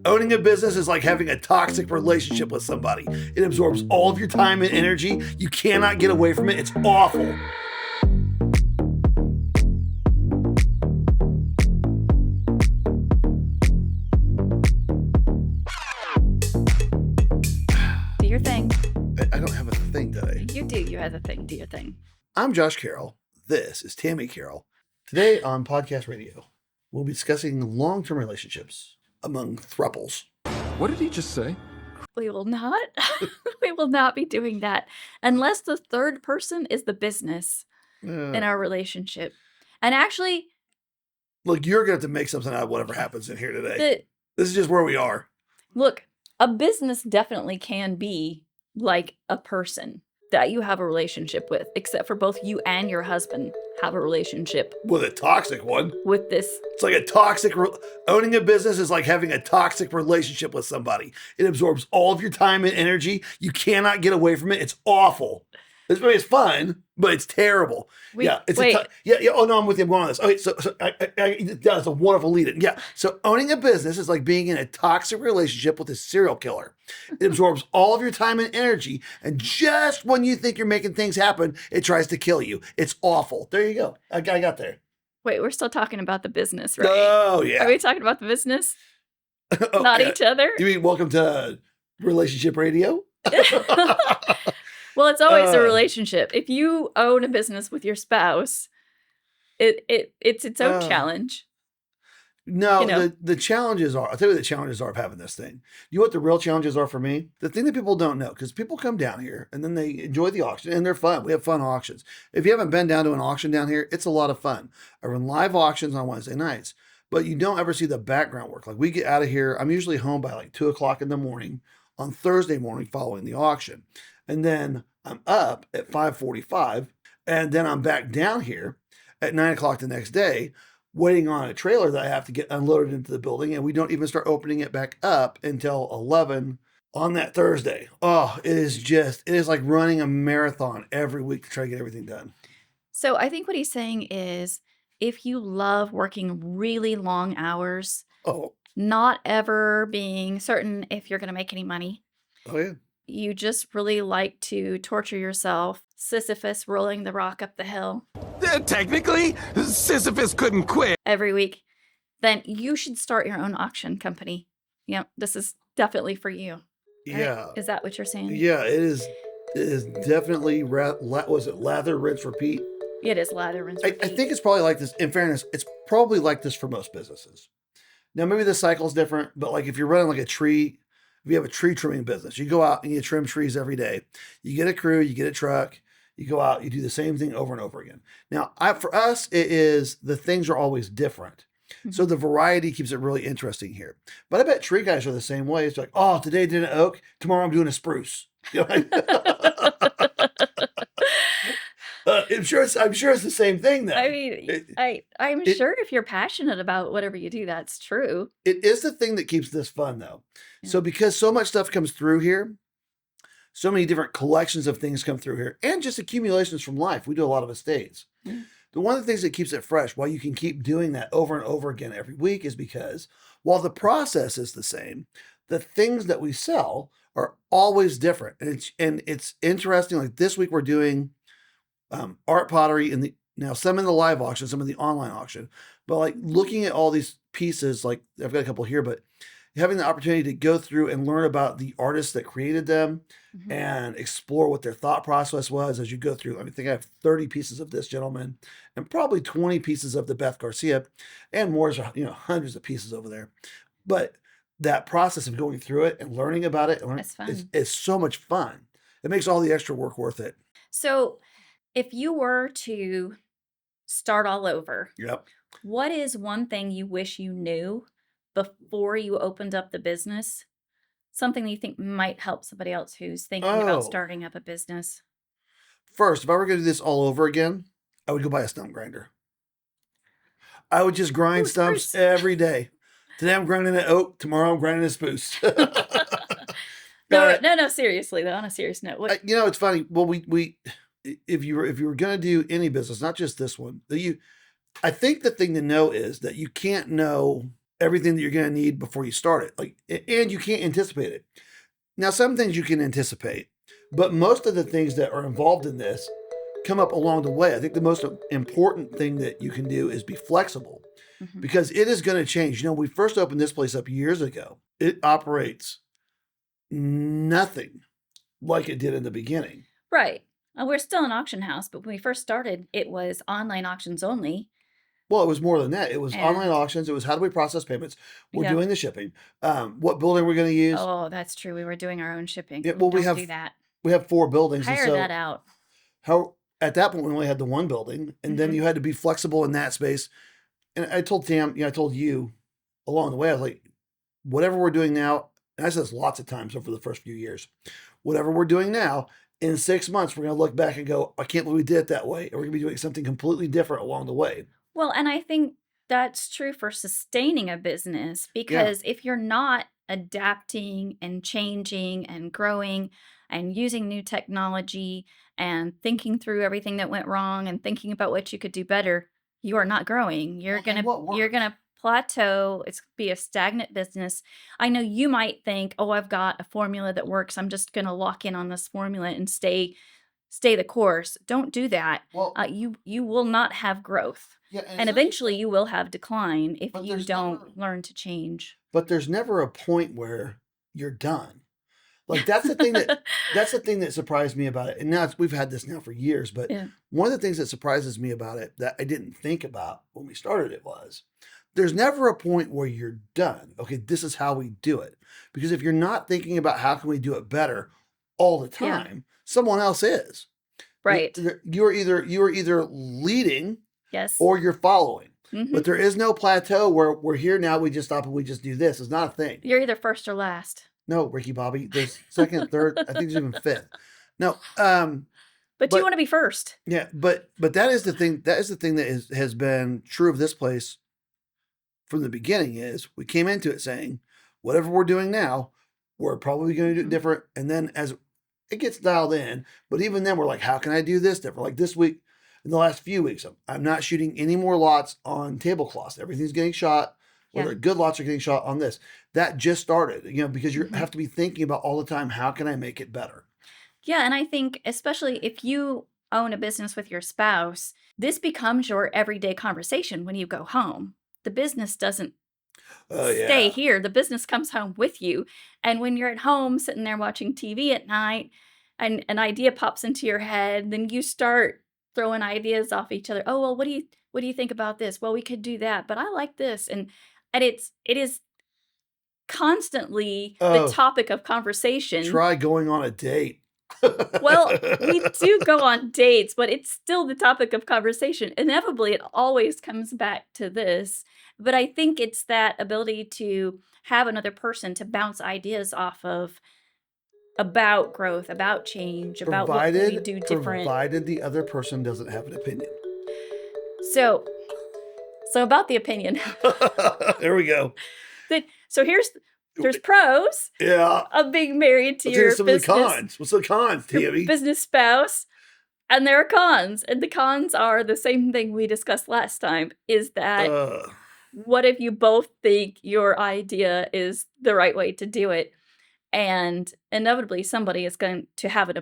Owning a business is like having a toxic relationship with somebody. It absorbs all of your time and energy. You cannot get away from it. It's awful. Do your thing. I don't have a thing today. You do. You have a thing. Do your thing. I'm Josh Carrell. This is Tammy Carrell. Today on Podcast Radio, we'll be discussing long-term relationships among thruples. What did he just say? We will not. We will not be doing that unless the third person is the business in our relationship. And actually, Look, you're going to have to make something out of whatever happens in here today. This is just where we are. Look, a business definitely can be like a person that you have a relationship with, except for both you and your husband have a relationship With a toxic one. with this. It's like a toxic, owning a business is like having a toxic relationship with somebody. It absorbs all of your time and energy. You cannot get away from it. It's awful. It's fun, but it's terrible. Wait. Oh no, I'm with you. I'm going on this. Okay, so that's a wonderful lead-in. Yeah. So owning a business is like being in a toxic relationship with a serial killer. It absorbs all of your time and energy, and just when you think you're making things happen, it tries to kill you. It's awful. There you go. I got there. Wait, we're still talking about the business, right? Oh yeah. Are we talking about the business? Oh, Not yeah. each other? You mean welcome to relationship radio? Well, it's always a relationship. If you own a business with your spouse, it's its own challenge. No, You know? the challenges are, I'll tell you what the challenges are of having this thing. You know what the real challenges are for me? The thing that people don't know, because people come down here and then they enjoy the auction and they're fun. We have fun auctions. If you haven't been down to an auction down here, it's a lot of fun. I run live auctions on Wednesday nights, but you don't ever see the background work. Like we get out of here, I'm usually home by like 2:00 in the morning on Thursday morning following the auction. And then I'm up at 5:45, and then I'm back down here at 9:00 the next day, waiting on a trailer that I have to get unloaded into the building, and we don't even start opening it back up until 11 on that Thursday. Oh, it is like running a marathon every week to try to get everything done. So I think what he's saying is if you love working really long hours, Oh, not ever being certain if you're going to make any money, oh yeah. you just really like to torture yourself, Sisyphus rolling the rock up the hill Technically, Sisyphus couldn't quit. every week, then you should start your own auction company. Yep, this is definitely for you. right? Yeah. Is that what you're saying? Yeah, it is. It is definitely, was it lather, rinse, repeat? It is lather, rinse, I repeat. think it's probably like this. In fairness, it's probably like this for most businesses. Now, maybe the cycle's different, but like if you're running like a tree, if you have a tree trimming business, you go out and you trim trees every day. You get a crew, you get a truck, you go out, you do the same thing over and over again. Now, for us, it is the things are always different. So the variety keeps it really interesting here. But I bet tree guys are the same way. It's like, oh, today I did an oak, tomorrow I'm doing a spruce. You know, I'm sure it's the same thing though. I mean, I'm sure if you're passionate about whatever you do, that's true. It is the thing that keeps this fun though. Yeah. So because so much stuff comes through here, so many different collections of things come through here, and just accumulations from life. We do a lot of estates. Yeah. One of the things that keeps it fresh, why you can keep doing that over and over again every week, is because while the process is the same, the things that we sell are always different. And it's interesting. Like this week we're doing art pottery now some in the live auction, some in the online auction, but like looking at all these pieces, like I've got a couple here, but having the opportunity to go through and learn about the artists that created them and explore what their thought process was as you go through. I think I have 30 pieces of this gentleman and probably 20 pieces of the Beth Garcia and more, hundreds of pieces over there. But that process of going through it and learning about it That's fun. is so much fun. It makes all the extra work worth it. So if you were to start all over, Yep. what is one thing you wish you knew before you opened up the business? Something that you think might help somebody else who's thinking Oh. about starting up a business. First, if I were going to do this all over again, I would go buy a stump grinder. I would just grind stumps spruce. every day. Today I'm grinding an oak. Tomorrow I'm grinding a spruce. No, seriously though, on a serious note. What, It's funny. Well, we if you were going to do any business, not just this one, I think the thing to know is that you can't know everything that you're going to need before you start it. Like, and you can't anticipate it. Now, some things you can anticipate, but most of the things that are involved in this come up along the way. I think the most important thing that you can do is be flexible because it is going to change. You know, we first opened this place up years ago. It operates nothing like it did in the beginning. Right. We're still an auction house, but when we first started, it was online auctions only. Well, it was more than that. It was online auctions. It was how do we process payments? We're doing the shipping. What building we're going to use? Oh, that's true. We were doing our own shipping. Yeah, well, Don't do that. We have 4 buildings. Hire and so that out. At that point, we only had the 1 building, and then you had to be flexible in that space. And I told Tam, I told you along the way, I was like, whatever we're doing now, and I said this lots of times over the first few years, whatever we're doing now, in 6 months, we're going to look back and go, I can't believe we did it that way. And we're going to be doing something completely different along the way. Well, and I think that's true for sustaining a business because if you're not adapting and changing and growing and using new technology and thinking through everything that went wrong and thinking about what you could do better, you are not growing. You're going to plateau. It's be a stagnant business. I know you might think, "Oh, I've got a formula that works. I'm just going to lock in on this formula and stay the course." Don't do that. Well, you will not have growth. Yeah, and eventually you will have decline if you don't learn to change. But there's never a point where you're done. Like that's the thing that surprised me about it. And now we've had this now for years, but one of the things that surprises me about it that I didn't think about when we started it was there's never a point where you're done. Okay, this is how we do it. Because if you're not thinking about how can we do it better all the time, someone else is. Right. You're either leading or you're following. But there is no plateau where we're here now, we just stop and we just do this. It's not a thing. You're either first or last. No, Ricky Bobby. There's second, third, I think there's even fifth. No. But you want to be first. Yeah, but that is the thing. That is the thing that has been true of this place from the beginning is we came into it saying, whatever we're doing now, we're probably going to do it different. And then as it gets dialed in, but even then we're like, how can I do this different? Like this week, in the last few weeks, I'm not shooting any more lots on tablecloths. Everything's getting shot. Whether good lots are getting shot on this. That just started, because you have to be thinking about all the time, how can I make it better? Yeah, and I think especially if you own a business with your spouse, this becomes your everyday conversation when you go home. The business doesn't stay here. The business comes home with you. And when you're at home sitting there watching TV at night and an idea pops into your head, then you start throwing ideas off each other. Oh, well, what do you think about this? Well, we could do that, but I like this. And it is constantly the topic of conversation. Try going on a date. Well, we do go on dates, but it's still the topic of conversation. Inevitably, it always comes back to this. But I think it's that ability to have another person to bounce ideas off of about growth, about change, about what we do different. Provided the other person doesn't have an opinion. So about the opinion. There we go. So there's pros of being married to your some business. Of the cons. What's the cons, Tammy? Business spouse. And there are cons. And the cons are the same thing we discussed last time, is that what if you both think your idea is the right way to do it? And inevitably somebody is going to have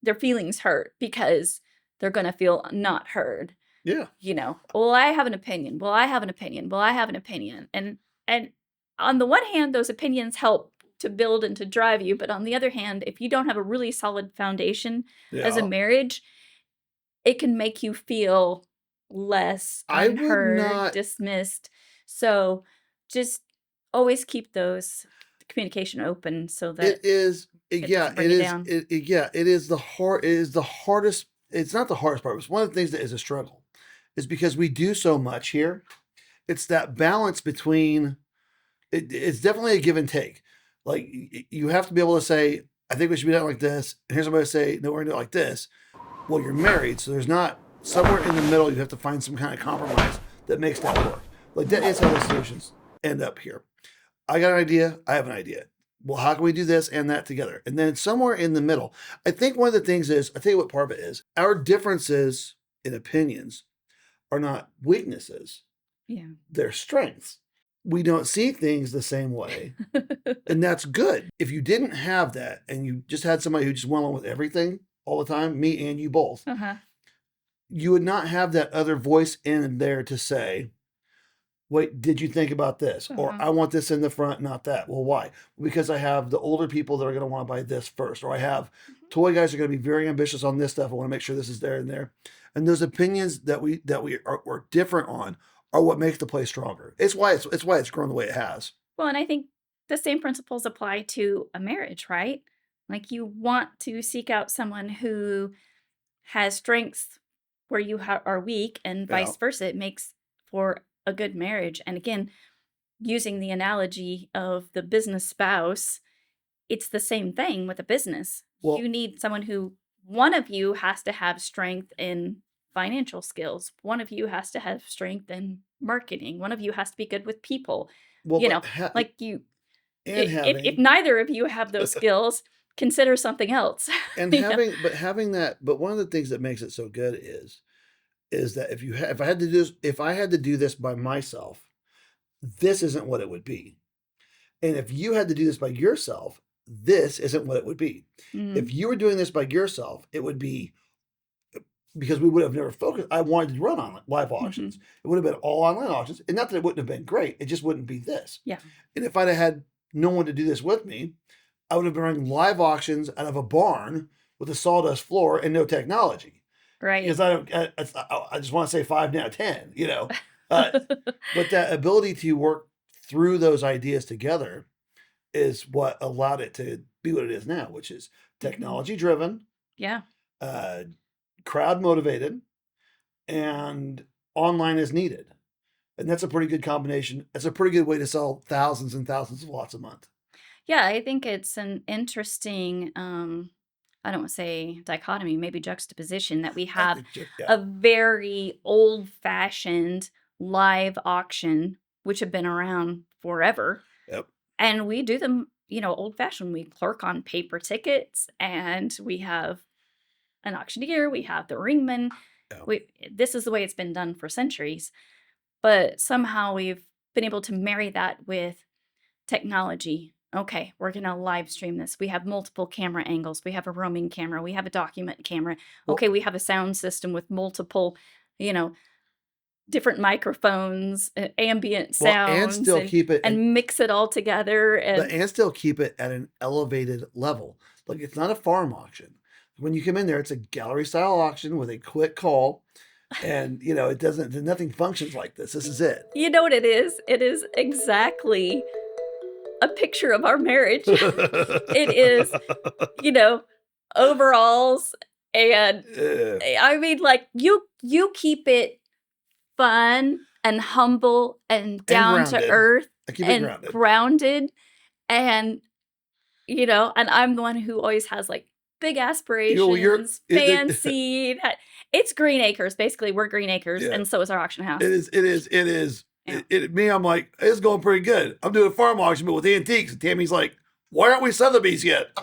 their feelings hurt because they're going to feel not heard. Yeah. Well, I have an opinion. Well, I have an opinion. Well, I have an opinion. And on the one hand, those opinions help to build and to drive you. But on the other hand, if you don't have a really solid foundation as a marriage, it can make you feel less unheard, dismissed. So just always keep those communication open so that it is the hardest. It's not the hardest part. It's one of the things that is a struggle is because we do so much here. It's that balance between it's definitely a give and take. Like you have to be able to say, I think we should be done like this. And here's somebody to say, no, we're going to do it like this. Well, you're married. So there's not somewhere in the middle. You have to find some kind of compromise that makes that work. Like that is how the solutions end up here. I got an idea. I have an idea. Well, how can we do this and that together? And then somewhere in the middle, I think one of the things is, I'll tell you what part of it is. Our differences in opinions are not weaknesses. Yeah. They're strengths. we don't see things the same way. And that's good. If you didn't have that and you just had somebody who just went along with everything all the time, me and you both, Uh-huh. you would not have that other voice in there to say, wait, did you think about this? Or Uh-huh. I want this in the front, not that. Well, why? Because I have the older people that are going to want to buy this first. Or I have toy guys are going to be very ambitious on this stuff. I want to make sure this is there and there. And those opinions that we're different on are what makes the play stronger. It's why it's grown the way it has. Well, and I think the same principles apply to a marriage, right? Like you want to seek out someone who has strengths where you are weak, and Yeah. vice versa. It makes for a good marriage. And again, using the analogy of the business spouse, it's the same thing with a business. Well- You need someone who, one of you has to have strength in financial skills. One of you has to have strength in marketing. One of you has to be good with people. Well, You but know, like you, and if neither of you have those skills, consider something else. and You know? having that, but one of the things that makes it so good is that if I had to do this by myself, this isn't what it would be. And if you had to do this by yourself, this isn't what it would be. Mhm. If you were doing this by yourself, it would be, because we would have never focused. I wanted to run on live auctions. It would have been all online auctions. And not that it wouldn't have been great. It just wouldn't be this. Yeah. And if I'd have had no one to do this with me, I would have been running live auctions out of a barn with a sawdust floor and no technology. Right. Because I just want to say 5 out of 10, you know. But that ability to work through those ideas together is what allowed it to be what it is now, which is technology driven, Yeah. crowd motivated, and online is needed. And that's a pretty good combination. It's a pretty good way to sell thousands and thousands of lots a month. Yeah, I think it's an interesting, I don't want to say dichotomy, maybe juxtaposition, that we have a very old-fashioned live auction, which have been around forever. Yep. And we do them, old-fashioned. We clerk on paper tickets, and we have an auctioneer, we have the ringman. Yeah. This is the way it's been done for centuries. But somehow we've been able to marry that with technology. Okay, we're going to live stream this. We have multiple camera angles. We have a roaming camera. We have a document camera. Okay, we have a sound system with multiple, different microphones, ambient sounds, and still keep it and mix it all together. And still keep it at an elevated level. Like, it's not a farm auction. When you come in there, it's a gallery style auction with a quick call. And, nothing functions like this. This is it. You know what it is? It is exactly a picture of our marriage. It is, overalls, and I mean, like, you keep it fun and humble and down to earth I keep it grounded. And and I'm the one who always has like big aspirations, fancy. It's Green Acres. Basically, we're Green Acres, and so is our auction house. It is. Yeah. Me, I'm like, it's going pretty good. I'm doing a farm auction, but with antiques. And Tammy's like, why aren't we Sotheby's yet?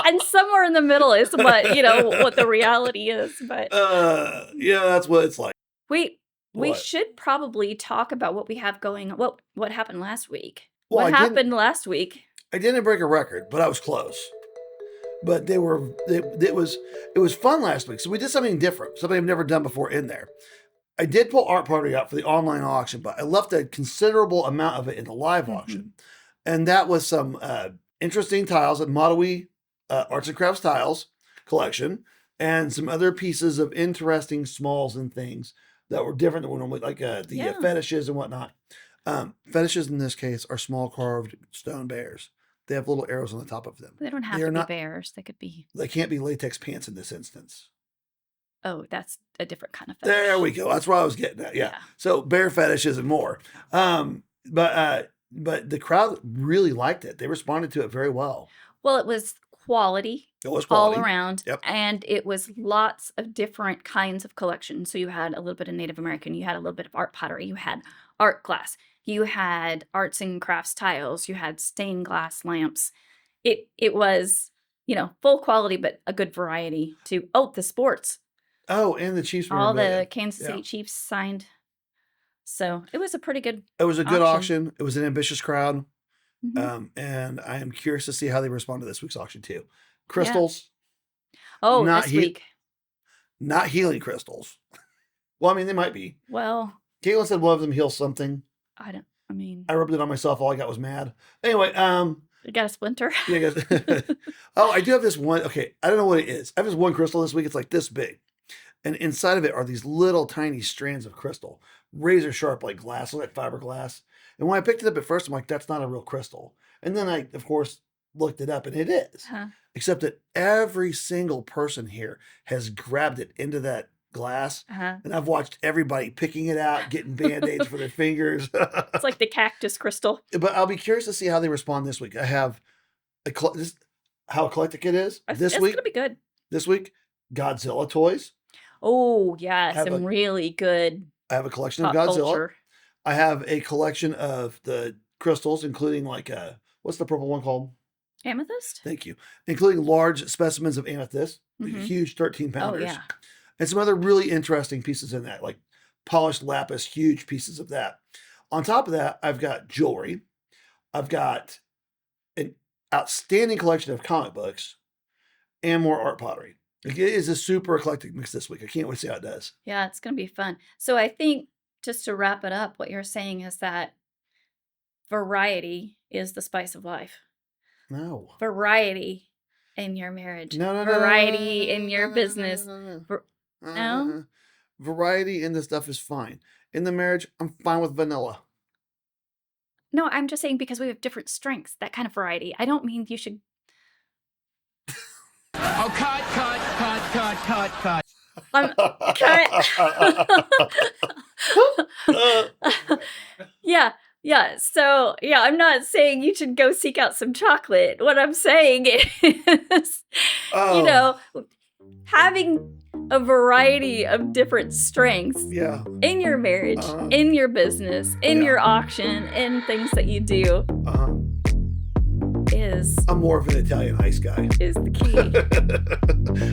And somewhere in the middle is what the reality is. But that's what it's like. We should probably talk about what we have going. What happened last week? Well, what happened last week? I didn't break a record, but I was close. But it was fun last week. So we did something different, something I've never done before in there. I did pull Art Party out for the online auction, but I left a considerable amount of it in the live auction. And that was some interesting tiles at Model Arts and Crafts Tiles collection, and some other pieces of interesting smalls and things that were different than we normally, like the fetishes and whatnot. Fetishes in this case are small carved stone bears. They have little arrows on the top of them. They don't have to be bears. They could be. They can't be latex pants in this instance. Oh, that's a different kind of fetish. There we go. That's what I was getting at. Yeah. So bear fetishes and more. But the crowd really liked it. They responded to it very well. Well, it was quality. It was quality all around. Yep. And it was lots of different kinds of collections. So you had a little bit of Native American. You had a little bit of art pottery. You had art glass. You had arts and crafts tiles. You had stained glass lamps. It was, full quality, but a good variety too. Oh, the sports. Oh, and the Chiefs. All the Kansas City Chiefs signed So it was a pretty good It was a good auction. auction. It was an ambitious crowd. Mhm. And I am curious to see how they respond to this week's auction too. Yeah. Crystals, Oh, not this he- week. not healing crystals. Well, I mean, they might be. Well, Caitlin said one of them heals something. I mean, I rubbed it on myself. All I got was mad. Anyway, you got a splinter. yeah, guys. Oh, I do have this one. Okay, I don't know what it is. I have this one crystal this week. It's like this big. And inside of it are these little tiny strands of crystal, razor sharp like glass, like fiberglass. And when I picked it up at first, I'm like, that's not a real crystal. And then I, of course, looked it up and it is. Huh. Except that every single person here has grabbed it into that glass. Uh-huh. And I've watched everybody picking it out, getting band-aids for their fingers. It's like the cactus crystal. But I'll be curious to see how they respond this week. I have how eclectic it is. It's week, gonna be good. this week, Godzilla toys. Oh yeah, Have some a- really good I have a collection of pop Godzilla. culture. I have a collection of the crystals, including like what's the purple one called? Amethyst. Thank you. Including large specimens of amethyst, like Mhm. huge 13 Oh pounders. yeah. And some other really interesting pieces in that, like polished lapis, huge pieces of that. On top of that, I've got jewelry. I've got an outstanding collection of comic books and more art pottery. Like, it is a super eclectic mix this week. I can't wait to see how it does. Yeah, it's gonna be fun. So I think just to wrap it up, what you're saying is that variety is the spice of life. No. Variety in your marriage. No. Variety in your business. No. No? Variety in the stuff is fine. In the marriage, I'm fine with vanilla. No, I'm just saying because we have different strengths, that kind of variety. I don't mean you should. Oh, cut. Yeah. So, yeah, I'm not saying you should go seek out some chocolate. What I'm saying is, Oh. having a variety of different strengths Yeah. in your marriage, Uh-huh. in your business, in Yeah. your auction, in things that you do Uh-huh. is I'm more of an Italian ice guy. the key.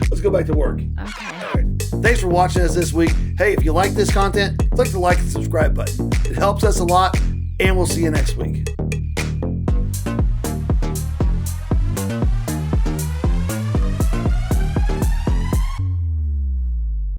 Let's go back to work. Okay. All right. Thanks for watching us this week. Hey, if you like this content, click the like and subscribe button. It helps us a lot, and we'll see you next week.